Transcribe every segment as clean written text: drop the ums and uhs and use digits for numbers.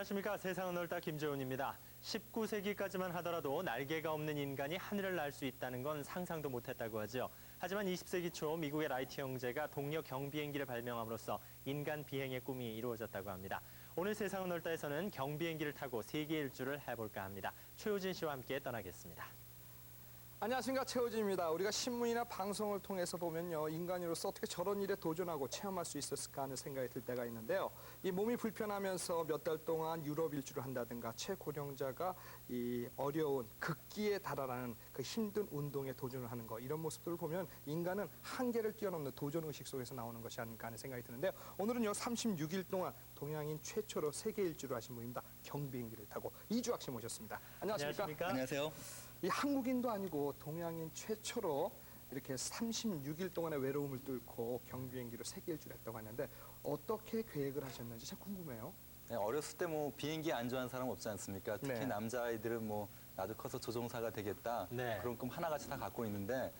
안녕하십니까. 세상은 넓다 김재훈입니다. 19세기까지만 하더라도 날개가 없는 인간이 하늘을 날 수 있다는 건 상상도 못했다고 하죠. 하지만 20세기 초 미국의 라이트 형제가 동력 경비행기를 발명함으로써 인간 비행의 꿈이 이루어졌다고 합니다. 오늘 세상은 넓다에서는 경비행기를 타고 세계 일주를 해볼까 합니다. 최우진 씨와 함께 떠나겠습니다. 안녕하십니까, 최호진입니다. 우리가 신문이나 방송을 통해서 보면요, 인간으로서 어떻게 저런 일에 도전하고 체험할 수 있었을까 하는 생각이 들 때가 있는데요. 이 몸이 불편하면서 몇 달 동안 유럽 일주를 한다든가 최고령자가 이 어려운 극기에 달하는 그 힘든 운동에 도전을 하는 거, 이런 모습들을 보면 인간은 한계를 뛰어넘는 도전의식 속에서 나오는 것이 아닐까 하는 생각이 드는데요. 오늘은요, 36일 동안 동양인 최초로 세계 일주를 하신 분입니다. 경비행기를 타고 이주학 씨 모셨습니다. 안녕하십니까? 안녕하세요. 이 한국인도 아니고 동양인 최초로 이렇게 36일 동안의 외로움을 뚫고 경비행기로 세계 일주를 했다고 하는데 어떻게 계획을 하셨는지 참 궁금해요. 네, 어렸을 때 뭐 비행기 안 좋아하는 사람 없지 않습니까? 특히 네. 남자아이들은 뭐 나도 커서 조종사가 되겠다. 네. 그런 꿈 하나같이 다 갖고 있는데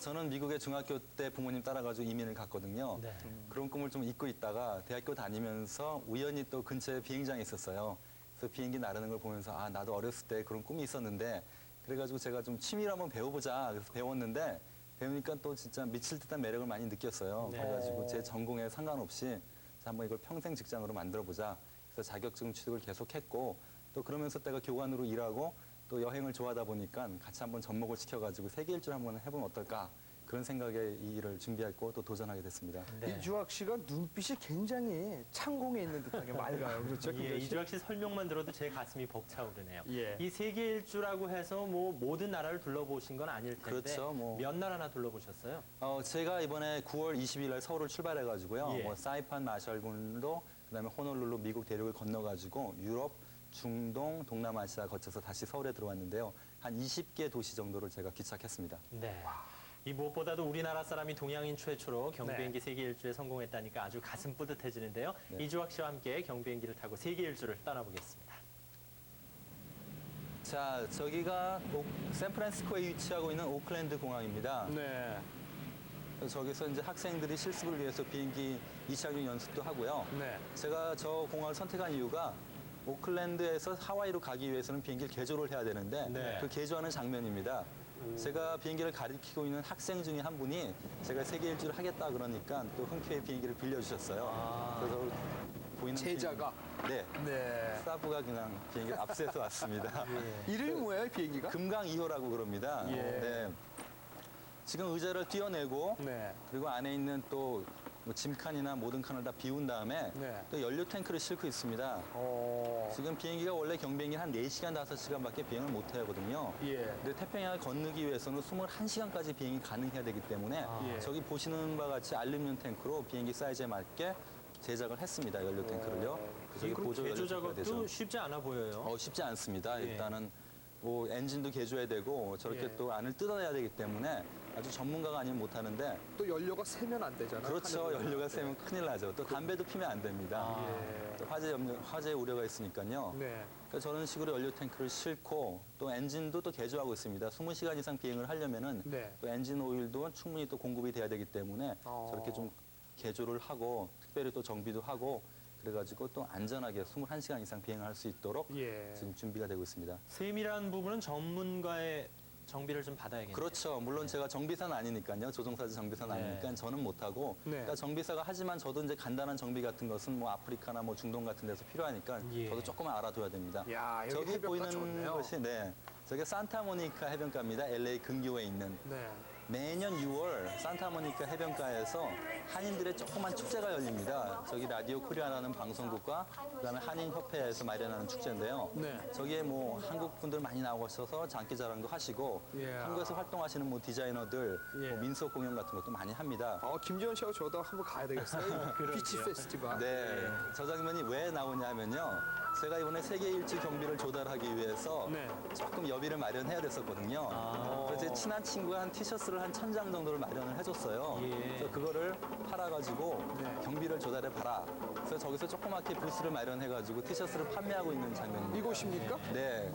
저는 미국에 중학교 때 부모님 따라가지고 이민을 갔거든요. 네. 그런 꿈을 좀 잊고 있다가 대학교 다니면서 우연히 또 근처에 비행장이 있었어요. 그래서 비행기 나르는 걸 보면서 아, 나도 어렸을 때 그런 꿈이 있었는데 그래가지고 제가 좀 취미로 한번 배워보자. 그래서 배웠는데 배우니까 또 진짜 미칠 듯한 매력을 많이 느꼈어요. 네. 그래가지고 제 전공에 상관없이 한번 이걸 평생 직장으로 만들어보자. 그래서 자격증 취득을 계속했고 또 그러면서 내가 교관으로 일하고 또 여행을 좋아하다 보니까 같이 한번 접목을 시켜가지고 세계 일주를 한번 해보면 어떨까. 그런 생각에 이 일을 준비했고 또 도전하게 됐습니다. 네. 이주학 씨가 눈빛이 굉장히 창공에 있는 듯하게 맑아요. 그렇죠? 예, 이주학 씨 설명만 들어도 제 가슴이 벅차오르네요. 예. 이 세계 일주라고 해서 뭐 모든 나라를 둘러보신 건 아닐 텐데 그렇죠, 뭐. 몇 나라나 둘러보셨어요? 제가 이번에 9월 20일 날 서울을 출발해가지고요. 예. 뭐 사이판 마셜군도 그다음에 호놀룰루 미국 대륙을 건너가지고 유럽, 중동, 동남아시아 거쳐서 다시 서울에 들어왔는데요. 한 20개 도시 정도를 제가 기착했습니다. 네. 이 무엇보다도 우리나라 사람이 동양인 최초로 경비행기 세계 일주에 성공했다니까 아주 가슴 뿌듯해지는데요. 네. 이주학 씨와 함께 경비행기를 타고 세계 일주를 떠나보겠습니다. 자, 저기가 샌프란시스코에 위치하고 있는 오클랜드 공항입니다. 네. 저기서 이제 학생들이 실습을 위해서 비행기 이착륙 연습도 하고요. 네. 제가 저 공항을 선택한 이유가 오클랜드에서 하와이로 가기 위해서는 비행기를 개조를 해야 되는데 네. 그 개조하는 장면입니다. 제가 비행기를 가르치고 있는 학생 중에 한 분이 제가 세계 일주를 하겠다 그러니까 또 흔쾌히 비행기를 빌려주셨어요. 그래서 보이는 제자가? 네. 네. 스타프가 그냥 비행기를 압수해서 왔습니다. 이름이 뭐예요, 이 비행기가? 금강 2호라고 그럽니다. 예. 네. 지금 의자를 띄어내고 네. 그리고 안에 있는 또 뭐 짐칸이나 모든 칸을 다 비운 다음에 네. 또 연료 탱크를 싣고 있습니다. 지금 비행기가 원래 경비행기 한 4시간, 5시간밖에 비행을 못 하거든요. 예. 근데 태평양을 건너기 위해서는 21시간까지 비행이 가능해야 되기 때문에 예. 저기 보시는 바와 같이 알루미늄 탱크로 비행기 사이즈에 맞게 제작을 했습니다. 연료 탱크를요. 저기 그럼 보조 개조 연료 탱크가 되죠. 작업도 쉽지 않아 보여요. 쉽지 않습니다. 예. 일단은 뭐 엔진도 개조해야 되고 저렇게 예. 또 안을 뜯어내야 되기 때문에 아주 전문가가 아니면 못 하는데 또 연료가 새면 안 되잖아요. 그렇죠. 하늘로. 연료가 새면 큰일 나죠. 또 담배도 피면 안 됩니다. 예. 또 화재 우려가 있으니까요. 네. 그래서 저런 식으로 연료 탱크를 싣고 또 엔진도 또 개조하고 있습니다. 20시간 이상 비행을 하려면은 네. 또 엔진 오일도 충분히 또 공급이 돼야 되기 때문에 저렇게 좀 개조를 하고 특별히 또 정비도 하고 그래가지고 또 안전하게 21시간 이상 비행을 할 수 있도록 예. 지금 준비가 되고 있습니다. 세밀한 부분은 전문가의 정비를 좀 받아야겠네요. 그렇죠. 물론 제가 정비사는 아니니까요. 조종사지 정비사는 네. 아니니까 저는 못하고. 네. 그러니까 정비사가 하지만 저도 이제 간단한 정비 같은 것은 뭐 아프리카나 뭐 중동 같은 데서 필요하니까 예. 저도 조금만 알아둬야 됩니다. 야, 여기 저기 해변가 보이는 좋네요. 것이 저게 산타모니카 해변가입니다. LA 근교에 있는. 네. 매년 6월 산타모니카 해변가에서 한인들의 조그만 축제가 열립니다. 저기 라디오 코리아라는 방송국과 그다음에 한인협회에서 마련하는 축제인데요. 네. 저기에 뭐 한국 분들 많이 나오셔서 장기자랑도 하시고 예. 한국에서 활동하시는 뭐 디자이너들, 예. 뭐 민속 공연 같은 것도 많이 합니다. 김지원 씨하고 저도 한번 가야 되겠어요. 비치 페스티벌. 네, 저 장면이 왜 나오냐면요. 제가 이번에 세계 일주 경비를 조달하기 위해서 네. 조금 여비를 마련해야 됐었거든요. 그래서 제 친한 친구가 한 티셔츠를 한 1000장 정도를 마련을 해줬어요. 예. 그래서 그거를 팔아가지고 네. 경비를 조달해봐라. 그래서 저기서 조그맣게 부스를 마련해가지고 티셔츠를 판매하고 있는 장면입니다. 이곳입니까? 네.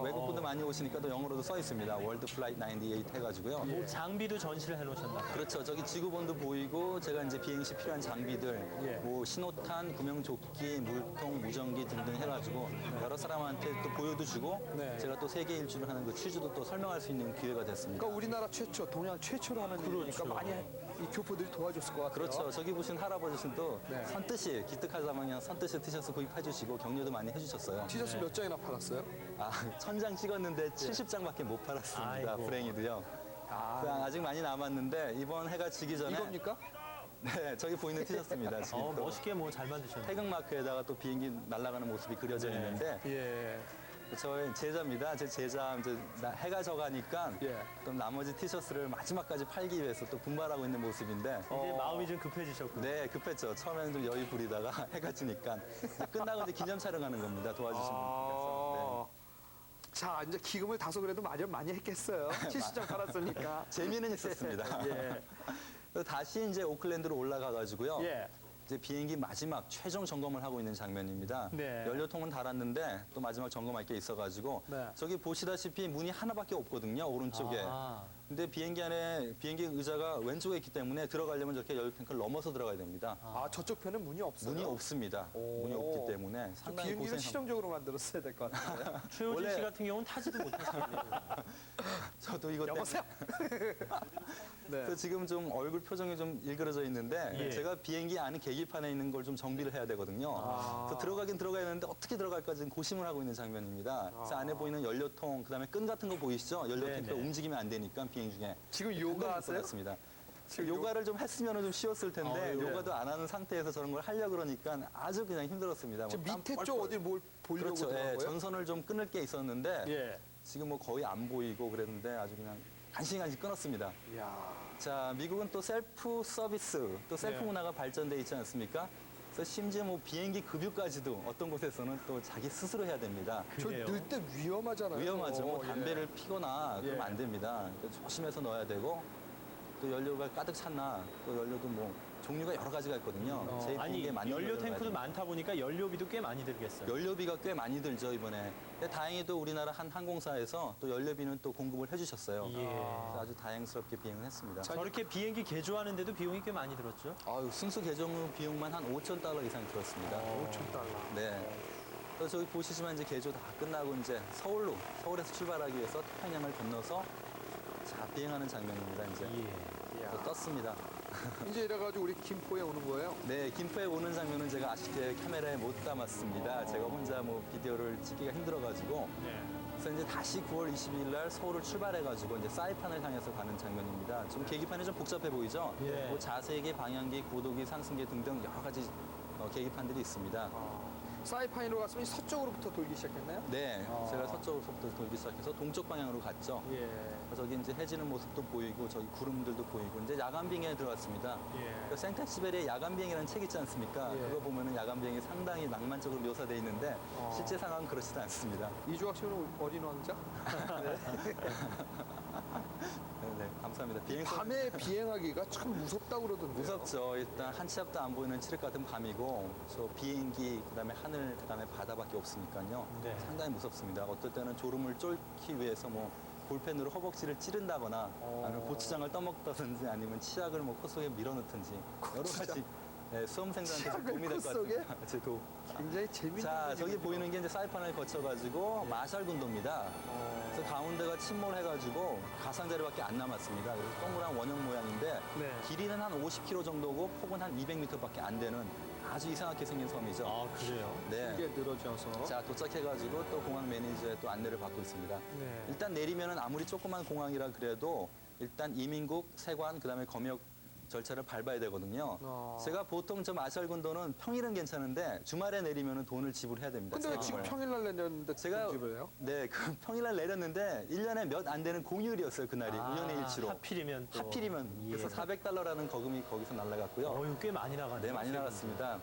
외국 분들 많이 오시니까 또 영어로도 써 있습니다. 월드 플라이트 98 해가지고요. 뭐 장비도 전시를 해놓으셨나 봐요. 그렇죠. 저기 지구본도 보이고 제가 이제 비행 시 필요한 장비들, 예. 뭐 신호탄, 구명조끼, 물통, 무전기 등등 해가지고 여러 사람한테 또 보여도 주고 네. 제가 또 세계 일주를 하는 그 취지도 또 설명할 수 있는 기회가 됐습니다. 그러니까 우리나라 최초, 동양 최초로 하는 일이니까 많이 이 교포들이 도와줬을 것 같아요. 그렇죠. 저기 보신 할아버지신도 네. 선뜻이 기특하다면 그냥 선뜻이 티셔츠 구입해 주시고 격려도 많이 해주셨어요. 티셔츠 몇 장이나 팔았어요? 아, 1000장 찍었는데 70장밖에 못 팔았습니다. 아이고. 불행히도요. 아, 아직 많이 남았는데 이번 해가 지기 전에 이겁니까? 네, 저기 보이는 티셔츠입니다. 지금 또 멋있게 뭐 잘 만드셨네요. 태극 마크에다가 또 비행기 날아가는 모습이 그려져 네. 있는데 예. 저의 제자입니다. 제 제자 이제 해가 져가니까 예. 또 나머지 티셔츠를 마지막까지 팔기 위해서 또 분발하고 있는 모습인데 이제 마음이 좀 급해지셨군요. 네, 급했죠. 처음에는 좀 여유 부리다가 해가 지니까 이제 끝나고 이제 기념 촬영하는 겁니다. 도와주신 분께서. 자, 이제 기금을 다소 그래도 마련 많이 했겠어요. 70장 팔았으니까. 네. 재미는 있었습니다. 예. 그래서 다시 이제 오클랜드로 올라가가지고요. 예. 이제 비행기 마지막 최종 점검을 하고 있는 장면입니다. 네. 연료통은 달았는데 또 마지막 점검할 게 있어가지고 네. 저기 보시다시피 문이 하나밖에 없거든요. 오른쪽에. 아. 근데 비행기 안에 비행기 의자가 왼쪽에 있기 때문에 들어가려면 저렇게 연료 탱크를 넘어서 들어가야 됩니다. 아, 저쪽 편은 문이 없어요? 문이 없습니다. 오. 문이 없기 때문에 좀 상당히 비행기를 고생. 실용적으로 만들었어야 될 것 같은데. 최호진 원래- 씨 같은 경우는 타지도 못하시겠네요. 저도 이것 때문에 여보세요? 네. 그래서 지금 좀 얼굴 표정이 좀 일그러져 있는데 예. 제가 비행기 안에 계기판에 있는 걸 좀 정비를 해야 되거든요. 그래서 들어가긴 들어가야 되는데 어떻게 들어갈까 지금 고심을 하고 있는 장면입니다. 그래서 안에 보이는 연료통, 그다음에 끈 같은 거 보이시죠? 연료 네, 탱크가 네. 움직이면 안 되니까 비행 중에. 지금 요가 하세요? 습니다 지금 요가를 좀 했으면 좀 쉬웠을 텐데 예. 요가도 안 하는 상태에서 저런 걸 하려고 그러니까 아주 그냥 힘들었습니다. 지금 땀 밑에 뻘뻘. 쪽 어디 뭘 보려고 그렇죠. 들어간 예, 거예요? 전선을 좀 끊을 게 있었는데 예. 지금 뭐 거의 안 보이고 그랬는데 아주 그냥 간신히 끊었습니다. 이야. 자, 미국은 또 셀프 서비스, 또 셀프 네. 문화가 발전돼 있지 않습니까? 그래서 심지어 뭐 비행기 급유까지도 어떤 곳에서는 또 자기 스스로 해야 됩니다. 저 그래요? 넣을 때 위험하잖아요. 위험하죠. 뭐 예. 담배를 피거나 그러면 예. 안 됩니다. 그러니까 조심해서 넣어야 되고 또 연료가 가득 찼나 또 연료도 뭐 종류가 여러 가지가 있거든요. 제일 아니 좋은 게 맞는 연료 연료를 탱크도 넣어야 많다 보니까 연료비도 꽤 많이 들겠어요. 연료비가 꽤 많이 들죠 이번에. 근데 다행히도 우리나라 한 항공사에서 또 연료비는 또 공급을 해주셨어요. 예. 그래서 아주 다행스럽게 비행을 했습니다. 저렇게 비행기 개조하는데도 비용이 꽤 많이 들었죠. 아유, 승수 개정 후 비용만 한 $5,000 이상 들었습니다. 5,000달러. 네. 그래서 저기 보시지만 이제 개조 다 끝나고 이제 서울에서 출발하기 위해서 태평양을 건너서 자 비행하는 장면입니다. 이제 예. 또 떴습니다. 이제 이래가지고 우리 김포에 오는 거예요? 네, 김포에 오는 장면은 제가 아쉽게 카메라에 못 담았습니다. 제가 혼자 뭐 비디오를 찍기가 힘들어가지고 네. 그래서 이제 다시 9월 22일 날 서울을 출발해가지고 이제 사이판을 향해서 가는 장면입니다. 좀 계기판이 좀 복잡해 보이죠? 예. 뭐 자세기, 방향기, 고도기, 상승기 등등 여러 가지 계기판들이 있습니다. 사이판으로 갔으면 서쪽으로부터 돌기 시작했나요? 네, 제가 서쪽으로부터 돌기 시작해서 동쪽 방향으로 갔죠. 예. 저기 이제 해지는 모습도 보이고 저기 구름들도 보이고 이제 야간 비행에 들어갔습니다. 예. 그 생텍시벨의 야간 비행이라는 책 있지 않습니까? 예. 그거 보면은 야간 비행이 상당히 낭만적으로 묘사돼 있는데 실제 상황은 그렇지도 않습니다. 이주학 씨는 어린 왕자? 네, 감사합니다. 비행 밤에 비행하기가 참 무섭다고 그러던데요. 무섭죠. 일단 한 치 앞도 안 보이는 칠흑 같은 밤이고 저 비행기 그다음에 하늘 그다음에 바다밖에 없으니까요. 네. 상당히 무섭습니다. 어떨 때는 졸음을 쫄기 위해서 뭐 볼펜으로 허벅지를 찌른다거나 아니면 고추장을 떠먹다든지 아니면 치약을 뭐 코 속에 밀어넣든지 여러 가지 수험생들한테 좀 치약을 도움이 될 것 코 속에? 같아요. 제 도움. 굉장히 재밌는 자, 저기 얘기군요. 보이는 게 이제 사이판을 거쳐가지고 마샬 군도입니다. 그래서 가운데가 침몰해가지고 가상자리밖에 안 남았습니다. 그래서 동그란 원형 모양인데 네. 길이는 한 50km 정도고 폭은 한 200m밖에 안 되는 아주 이상하게 생긴 섬이죠. 아 그래요? 네. 이게 늘어져서. 자, 도착해가지고 또 공항 매니저의 또 안내를 받고 있습니다. 네. 일단 내리면은 아무리 조그만 공항이라 그래도 일단 이민국, 세관, 그다음에 검역 절차를 밟아야 되거든요. 제가 보통 저 마샬 군도는 평일은 괜찮은데 주말에 내리면은 돈을 지불해야 됩니다. 근데 왜 지금 세금을. 평일날 내렸는데 제가 집을 해요? 네, 그 평일날 내렸는데 1년에 몇 안 되는 공휴일이었어요, 그날이. 우연의 일치로. 하필이면 또. 하필이면. 예. 그래서 $400라는 거금이 거기서 날라갔고요. 어유 꽤 많이 나가네요. 네, 많이 나갔습니다.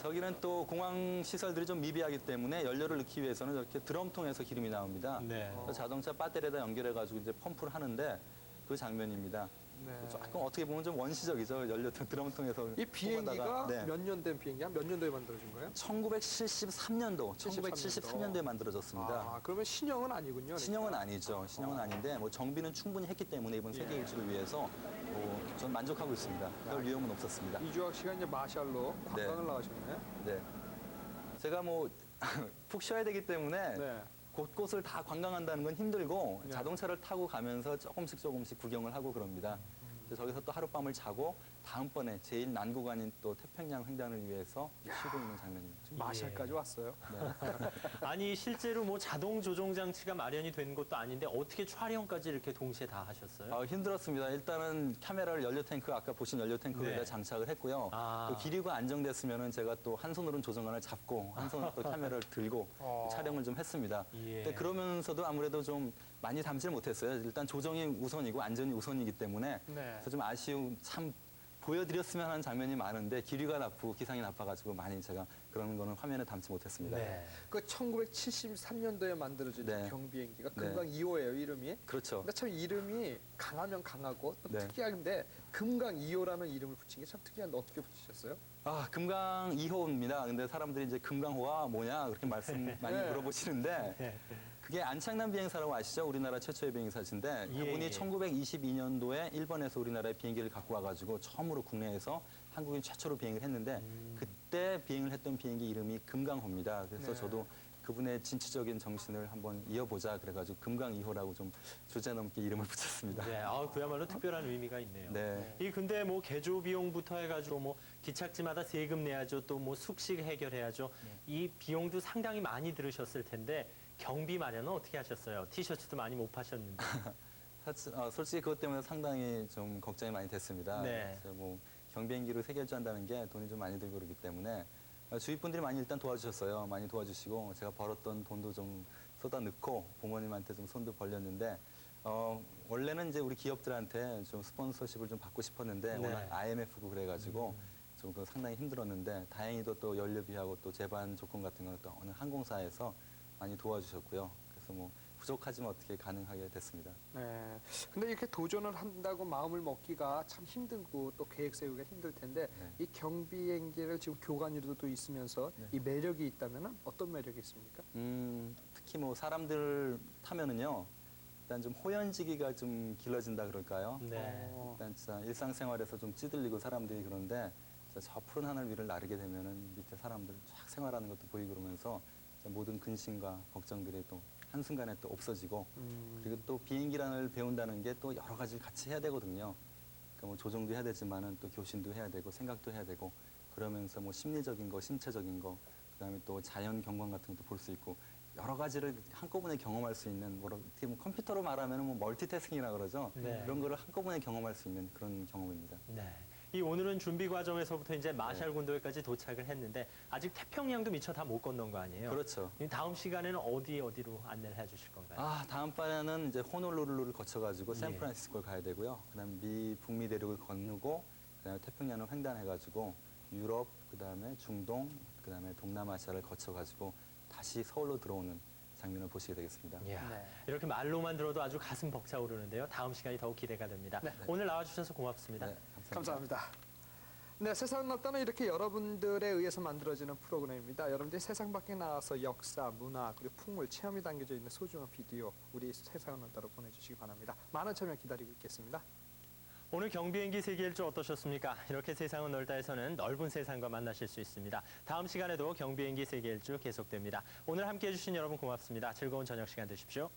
저기는 또 공항 시설들이 좀 미비하기 때문에 연료를 넣기 위해서는 저렇게 드럼통에서 기름이 나옵니다. 네. 그래서 자동차 배터리에다 연결해가지고 이제 펌프를 하는데 그 장면입니다. 네. 조금 어떻게 보면 좀 원시적이죠. 연료통 드럼 통해서 이 비행기가 뽑아다가, 네. 몇 년 된 비행기야? 몇 년도에 만들어진 거예요? 1973년도에 만들어졌습니다. 아, 그러면 신형은 아니군요. 그러니까. 신형은 아니죠. 신형은 아닌데 뭐 정비는 충분히 했기 때문에 이번 세계 일주를 위해서 전 만족하고 있습니다. 별 위험은 없었습니다. 이주학 씨가 이제 마샬로 관광을 나가셨네. 네. 제가 뭐 푹 쉬어야 되기 때문에 네. 곳곳을 다 관광한다는 건 힘들고 네. 자동차를 타고 가면서 조금씩 구경을 하고 그럽니다. 그래서 저기서 또 하룻밤을 자고 다음번에 제일 난 구간인 또 태평양 횡단을 위해서 쉬고 있는 장면입니다. 지금 마샬까지 왔어요. 아니 실제로 뭐 자동 조종 장치가 마련이 된 것도 아닌데 어떻게 촬영까지 이렇게 동시에 다 하셨어요? 힘들었습니다. 일단은 카메라를 연료 탱크 아까 보신 연료 탱크에다 네. 장착을 했고요. 아. 또 기류가 안정됐으면은 제가 또 한 손으로는 조종관을 잡고 한 손으로 또 카메라를 들고 촬영을 좀 했습니다. 예. 근데 그러면서도 아무래도 좀 많이 담지를 못했어요. 일단 조정이 우선이고 안전이 우선이기 때문에 네. 그래서 좀 아쉬움 참 보여드렸으면 하는 장면이 많은데 기류가 나쁘고 기상이 나빠가지고 많이 제가 그런 거는 화면에 담지 못했습니다. 네. 그 1973년도에 만들어진 네. 경비행기가 네. 금강 2호예요, 이름이. 그렇죠. 근데 참 이름이 강하면 강하고 또 네. 특이한데 금강 2호라는 이름을 붙인 게 참 특이한데 어떻게 붙이셨어요? 금강 2호입니다. 근데 사람들이 이제 금강호가 뭐냐 그렇게 말씀 많이 네. 물어보시는데 네. 그게 안창남 비행사라고 아시죠? 우리나라 최초의 비행사신데 예, 그분이 예. 1922년도에 일본에서 우리나라에 비행기를 갖고 와가지고 처음으로 국내에서 한국인 최초로 비행을 했는데 그때 비행을 했던 비행기 이름이 금강호입니다. 그래서 네. 저도 그분의 진취적인 정신을 한번 이어보자 그래가지고 금강 2호라고 좀 주제넘게 이름을 붙였습니다. 네, 그야말로 특별한 의미가 있네요. 네. 이 근데 뭐 개조 비용부터 해가지고 뭐 기착지마다 세금 내야죠, 또 뭐 숙식 해결해야죠. 이 비용도 상당히 많이 들으셨을 텐데 경비 마련은 어떻게 하셨어요? 티셔츠도 많이 못 파셨는데. 솔직히 그것 때문에 상당히 좀 걱정이 많이 됐습니다. 네. 그래서 뭐 경비행기로 세결제한다는 게 돈이 좀 많이 들고 그러기 때문에 주위 분들이 많이 일단 도와주셨어요. 많이 도와주시고 제가 벌었던 돈도 좀 쏟아 넣고 부모님한테 좀 손도 벌렸는데 원래는 이제 우리 기업들한테 좀 스폰서십을 좀 받고 싶었는데 네. 워낙 IMF고 그래가지고 좀 그거 상당히 힘들었는데 다행히도 또 연료비하고 또 제반 조건 같은 거는 또 어느 항공사에서 많이 도와주셨고요. 그래서 뭐 부족하지만 어떻게 가능하게 됐습니다. 네. 근데 이렇게 도전을 한다고 마음을 먹기가 참 힘들고 또 계획 세우기가 힘들 텐데 네. 이 경비행기를 지금 교관으로도 있으면서 네. 이 매력이 있다면 어떤 매력이 있습니까? 특히 뭐 사람들 타면은요. 일단 좀 호연지기가 좀 길러진다 그럴까요? 네. 일단 진짜 일상생활에서 좀 찌들리고 사람들이 그런데 진짜 저 푸른 하늘 위를 나르게 되면은 밑에 사람들 쫙 생활하는 것도 보이고 그러면서 진짜 모든 근심과 걱정들이 또 한순간에 또 없어지고 그리고 또 비행기란을 배운다는 게 또 여러 가지를 같이 해야 되거든요. 그러니까 뭐 조종도 해야 되지만은 또 교신도 해야 되고 생각도 해야 되고 그러면서 뭐 심리적인 거, 신체적인 거, 그다음에 또 자연 경관 같은 것도 볼 수 있고 여러 가지를 한꺼번에 경험할 수 있는 어떻게 보면 컴퓨터로 말하면 뭐 멀티태스킹이라 그러죠. 네. 그런 거를 한꺼번에 경험할 수 있는 그런 경험입니다. 네. 이 오늘은 준비 과정에서부터 이제 마샬 군도에까지 도착을 했는데 아직 태평양도 미처 다 못 건넌 거 아니에요? 그렇죠. 이 다음 시간에는 어디로 안내를 해주실 건가요? 다음번에는 이제 호놀루루를 거쳐가지고 예. 샌프란시스코를 가야 되고요. 그다음에 북미 대륙을 건너고 그다음에 태평양을 횡단해가지고 유럽, 그다음에 중동, 그다음에 동남아시아를 거쳐가지고 다시 서울로 들어오는 장면을 보시게 되겠습니다. 이야, 네. 이렇게 말로만 들어도 아주 가슴 벅차오르는데요. 다음 시간이 더욱 기대가 됩니다. 네. 오늘 나와주셔서 고맙습니다. 네, 감사합니다. 네, 세상은 없다는 이렇게 여러분들에 의해서 만들어지는 프로그램입니다. 여러분들이 세상 밖에 나와서 역사, 문화, 그리고 풍물, 체험이 담겨져 있는 소중한 비디오 우리 세상은 없다로 보내주시기 바랍니다. 많은 참여 기다리고 있겠습니다. 오늘 경비행기 세계 일주 어떠셨습니까? 이렇게 세상은 넓다에서는 넓은 세상과 만나실 수 있습니다. 다음 시간에도 경비행기 세계 일주 계속됩니다. 오늘 함께해 주신 여러분 고맙습니다. 즐거운 저녁 시간 되십시오.